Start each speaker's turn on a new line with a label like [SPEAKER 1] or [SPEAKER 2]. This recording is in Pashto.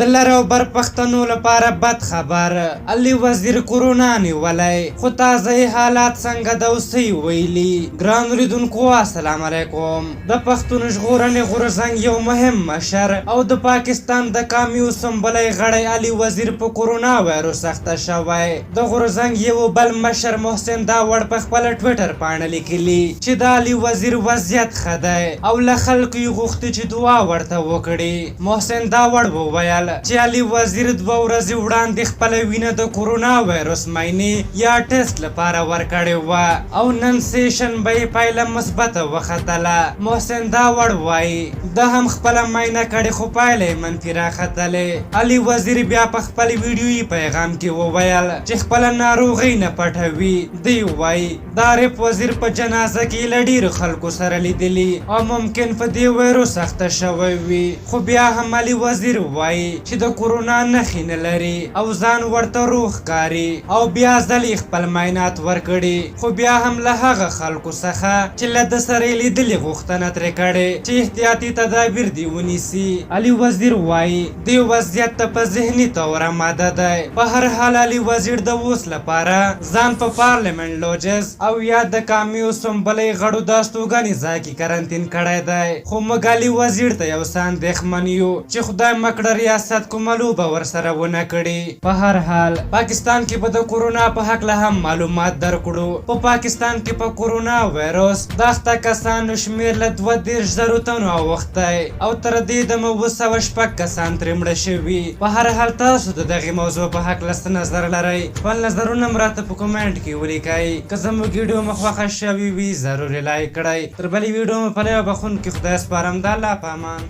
[SPEAKER 1] د لر او بر پښتنو لپاره بد خبر، علي وزیر کورونا نیولی، خو تازه حالات څنګه د اوسۍ ویلي. ګرانو لیدونکو السلام علیکم. د پښتون ژغورنې غورځنګ یو مهم مشر او د پاکستان د کامیو سمبلی غړی علي وزیر په کورونا وایروس اخته شوی. د غورځنګ یو بل مشر محسن داوړ په خپل ټویټر پاڼه لیکلي چې د علي وزیر وضعیت ښه دی او له خلکو یې غوښتي چې دعا ورته وکړي. محسن داوړ وویل چې علي وزیر 2 ورځې وړاندې خپله وینه د کورونا وایروس معاینې یا ټیسټ لپاره ورکړې وه او نن سه شنبه یې پایله مثبته وختله. محسن داوړ وایي ده هم خپله معاینه کړې خو پایله یې منفي راختلې. علي وزیر بیا په خپل ویډیویي پیغام کې وویل چې خپله ناروغۍ نه پټوي. دی وایي د عارف وزیر په جنازه کې له ډېرو خلکو سره لیدلي او ممکن په دې وایروس اخته شوی وي، خو بیا هم علي وزیر وایي چې د کورونا نښې نه لري او ځان ورته روغ ښکاري او بیا ځلې خپل معاینات ورکړي، خو بیا هم له هغه خلکو څخه چې له ده سره یې لیدلې غوښتنه ترې کړې چې احتیاطي تدابیر دې ونیسي. علي وزیر وایي دې وضعیت ته په ذهني طور آماده دی. په هر حال علي وزیر د اوس لپاره ځان په پارلمنټ لوجز او یا د کامیو سمبلی غړو د استوګنې ځای کې کرنتین کړی دی، خو موږ علي وزیر ته یو څه اندېښمن یو چې خدای مکړه ریاست کومه لوبه ورسره ونه کړي. په هر حال پاکستان کې به د کورونا په هکله هم معلومات درکړو. په پاکستان کې په کورونا وایروس د اخته کسانو شمېر له 32,000 تنو اوښتی او تر دې دمه 206 کسان ترې مړه شوي. په هر حال تاسو د دغې موضوع په هکله څه نظر لرئ؟ خپل نظرونه م راته په کومنټ کې ولیکئ. که زموږ ویډیو مو خوښه شوې وي ضروري لایک کړئ. تر بلې ویډیو مو په لیو بخښونکي خدای سپارم. د الله په امان.